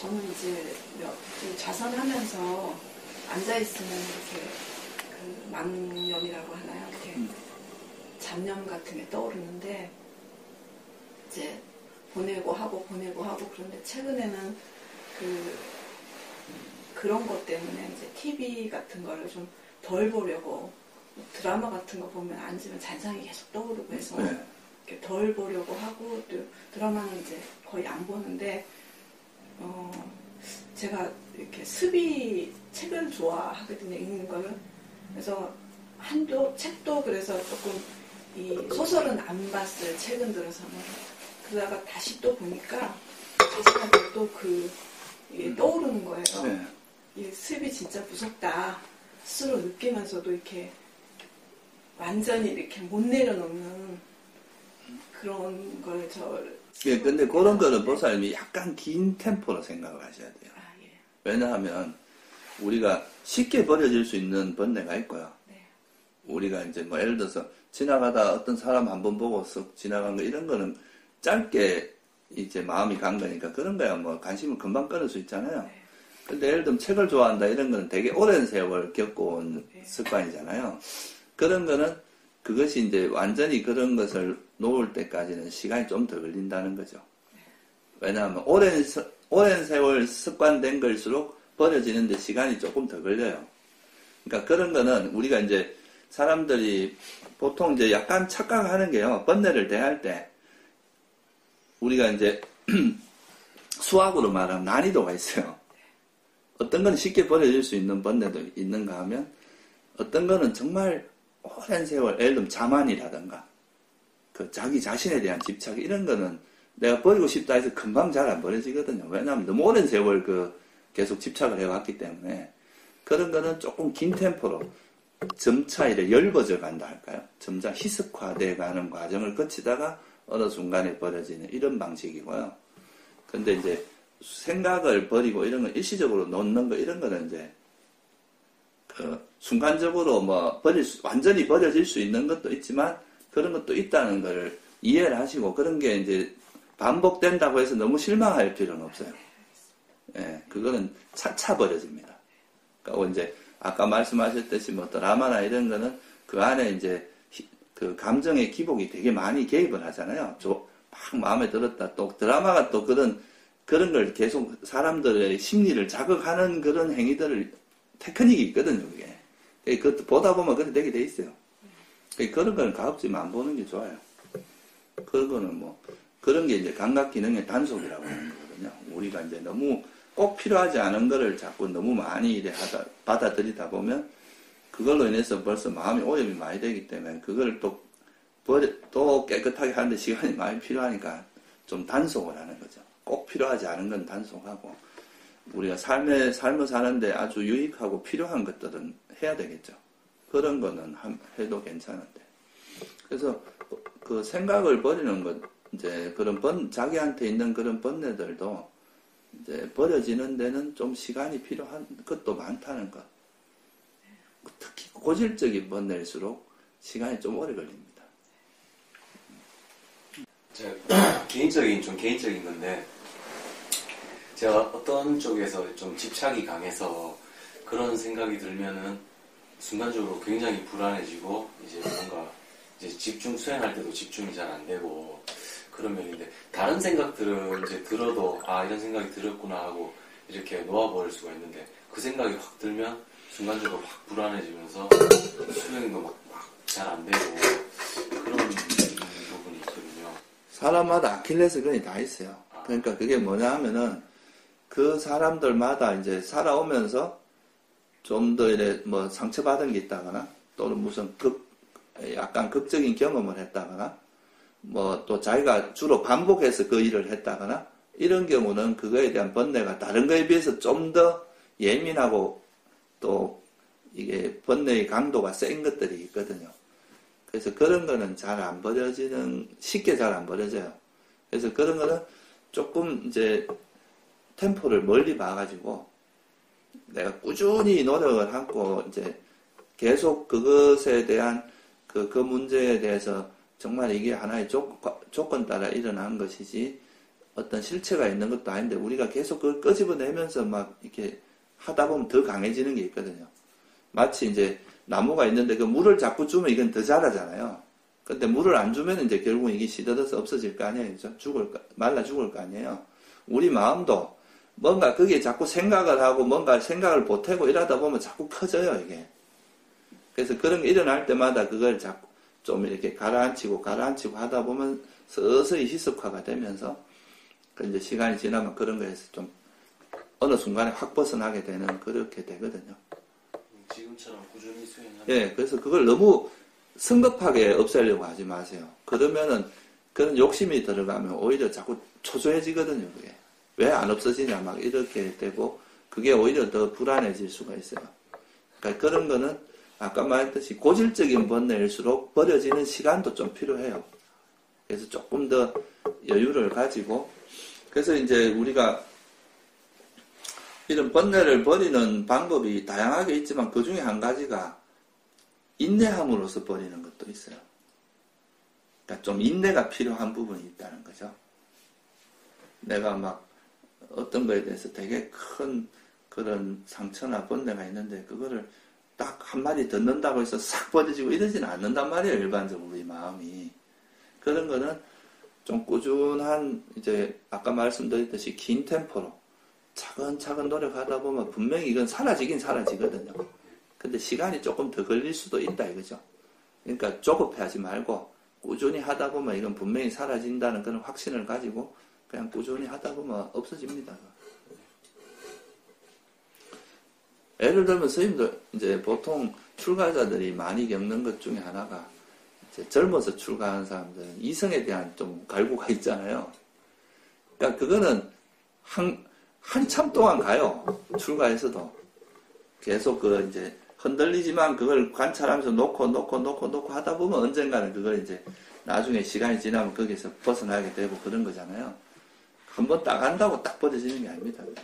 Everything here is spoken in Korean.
저는 이제 좀 자선하면서 앉아있으면 이렇게 그 망념이라고 하나요? 이렇게 잡념 같은 게 떠오르는데 이제 보내고 하고 그런데 최근에는 그런 것 때문에 이제 TV 같은 거를 좀 덜 보려고 드라마 같은 거 보면 앉으면 잔상이 계속 떠오르고 해서 이렇게 덜 보려고 하고 또 드라마는 이제 거의 안 보는데 제가 이렇게 책을 좋아하거든요, 읽는 거를. 그래서 책도 그래서 조금 이 소설은 안 봤어요, 최근 들어서는. 그러다가 다시 또 보니까 자신한테 또 이게 떠오르는 거예요. 이 습이 진짜 무섭다 스스로 느끼면서도 이렇게 완전히 이렇게 못 내려놓는 그런 걸 근데 그런 거는 보살님이 약간 긴 템포로 생각을 하셔야 돼요. 예. 왜냐하면 우리가 쉽게 버려질 수 있는 번뇌가 있고요. 네. 우리가 이제 뭐 예를 들어서 지나가다 어떤 사람 한번 보고 쓱 지나간 거 이런 거는 짧게 이제 마음이 간 거니까 그런 거야 뭐 관심을 금방 끊을 수 있잖아요. 네. 근데 예를 들면 책을 좋아한다 이런 거는 되게 오랜 세월 겪어온 습관이잖아요. 그런 거는 그것이 이제 완전히 그런 것을 놓을 때까지는 시간이 좀 더 걸린다는 거죠. 왜냐하면 오랜 세월 습관된 걸수록 버려지는데 시간이 조금 더 걸려요. 그러니까 그런 거는 우리가 이제 사람들이 보통 이제 약간 착각하는 게요. 번뇌를 대할 때 우리가 이제 수학으로 말하면 난이도가 있어요. 어떤 건 쉽게 버려질 수 있는 번뇌도 있는가 하면 어떤 거는 정말 오랜 세월, 예를 들면 자만이라든가 그 자기 자신에 대한 집착 이런 거는 내가 버리고 싶다 해서 금방 잘 안 버려지거든요. 왜냐하면 너무 오랜 세월 계속 집착을 해왔기 때문에 그런 거는 조금 긴 템포로 점차 이래 엷어져 간다 할까요? 점차 희석화돼 가는 과정을 거치다가 어느 순간에 버려지는 이런 방식이고요. 근데 이제 생각을 버리고 이런 거 일시적으로 놓는 거 이런 거는 이제 순간적으로 뭐 완전히 버려질 수 있는 것도 있지만 그런 것도 있다는 걸 이해를 하시고 그런 게 이제 반복된다고 해서 너무 실망할 필요는 없어요. 예, 그거는 차차 버려집니다. 그러니까 이제 아까 말씀하셨듯이 뭐 드라마나 이런 거는 그 안에 이제 그 감정의 기복이 되게 많이 개입을 하잖아요. 막 마음에 들었다. 또 드라마가 또 그런 걸 계속 사람들의 심리를 자극하는 그런 행위들을 테크닉이 있거든요, 그게. 그것도 보다 보면 그렇게 되게 돼 있어요. 그런 거는 가급적이면 안 보는 게 좋아요. 그런 거는 뭐, 그런 게 이제 감각 기능의 단속이라고 하는 거거든요. 우리가 이제 너무 꼭 필요하지 않은 거를 자꾸 너무 많이 받아들이다 보면 그걸로 인해서 벌써 마음이 오염이 많이 되기 때문에 그걸 또 깨끗하게 하는데 시간이 많이 필요하니까 좀 단속을 하는 거죠. 꼭 필요하지 않은 건 단속하고 우리가 삶을 사는데 아주 유익하고 필요한 것들은 해야 되겠죠. 그런 거는 해도 괜찮은데. 그래서 그 생각을 버리는 것, 이제 그런 자기한테 있는 그런 번뇌들도 이제 버려지는 데는 좀 시간이 필요한 것도 많다는 것. 특히 고질적인 번뇌일수록 시간이 좀 오래 걸립니다. 제가 개인적인 건데, 제가 어떤 쪽에서 좀 집착이 강해서 그런 생각이 들면은 순간적으로 굉장히 불안해지고, 이제 뭔가 이제 집중 수행할 때도 집중이 잘 안 되고 그런 면인데, 다른 생각들은 이제 들어도 이런 생각이 들었구나 하고 이렇게 놓아버릴 수가 있는데, 그 생각이 확 들면 순간적으로 확 불안해지면서 수행도 막 잘 안 되고 그런 부분이 있거든요. 사람마다 아킬레스건이 다 있어요. 그러니까 그게 뭐냐 하면은 그 사람들마다 이제 살아오면서 좀 더 이래 뭐 상처받은 게 있다거나 또는 무슨 약간 극적인 경험을 했다거나 뭐 또 자기가 주로 반복해서 그 일을 했다거나 이런 경우는 그거에 대한 번뇌가 다른 거에 비해서 좀 더 예민하고 또 이게 번뇌의 강도가 센 것들이 있거든요. 그래서 그런 거는 쉽게 잘 안 버려져요. 그래서 그런 거는 조금 이제 템포를 멀리 봐가지고 내가 꾸준히 노력을 하고 이제 계속 그것에 대한 그 문제에 대해서 정말 이게 하나의 조건 따라 일어난 것이지 어떤 실체가 있는 것도 아닌데 우리가 계속 그걸 끄집어내면서 막 이렇게 하다 보면 더 강해지는 게 있거든요. 마치 이제 나무가 있는데 그 물을 자꾸 주면 이건 더 자라잖아요. 근데 물을 안 주면 이제 결국은 이게 시들어서 없어질 거 아니에요. 말라 죽을 거 아니에요. 우리 마음도 뭔가 거기에 자꾸 생각을 하고 뭔가 생각을 보태고 이러다 보면 자꾸 커져요, 이게. 그래서 그런 게 일어날 때마다 그걸 자꾸 좀 이렇게 가라앉히고 하다 보면 서서히 희석화가 되면서 그 이제 시간이 지나면 그런 거에서 좀 어느 순간에 확 벗어나게 되는 그렇게 되거든요. 지금처럼 꾸준히 수행하면. 예, 그래서 그걸 너무 성급하게 없애려고 하지 마세요. 그러면은 그런 욕심이 들어가면 오히려 자꾸 초조해지거든요, 그게. 왜 안 없어지냐, 막 이렇게 되고, 그게 오히려 더 불안해질 수가 있어요. 그러니까 그런 거는 아까 말했듯이 고질적인 번뇌일수록 버려지는 시간도 좀 필요해요. 그래서 조금 더 여유를 가지고, 그래서 이제 우리가 이런 번뇌를 버리는 방법이 다양하게 있지만 그 중에 한 가지가 인내함으로써 버리는 것도 있어요. 그러니까 좀 인내가 필요한 부분이 있다는 거죠. 내가 막 어떤 거에 대해서 되게 큰 그런 상처나 번뇌가 있는데 그거를 딱 한마디 듣는다고 해서 싹 버려지고 이러지는 않는단 말이에요. 일반적으로 우리 마음이. 그런 거는 좀 꾸준한 이제 아까 말씀드렸듯이 긴 템포로 차근차근 노력하다 보면 분명히 이건 사라지긴 사라지거든요. 근데 시간이 조금 더 걸릴 수도 있다 이거죠. 그러니까 조급해하지 말고 꾸준히 하다 보면 이건 분명히 사라진다는 그런 확신을 가지고 그냥 꾸준히 하다 보면 없어집니다. 예를 들면 스님들 이제 보통 출가자들이 많이 겪는 것 중에 하나가 이제 젊어서 출가하는 사람들은 이성에 대한 좀 갈구가 있잖아요. 그러니까 그거는 한참 동안 가요. 출가에서도 계속 그 이제 흔들리지만 그걸 관찰하면서 놓고 하다 보면 언젠가는 그걸 이제 나중에 시간이 지나면 거기서 벗어나게 되고 그런 거잖아요. 한번 딱 한다고 딱 버려지는 게 아닙니다. 그게.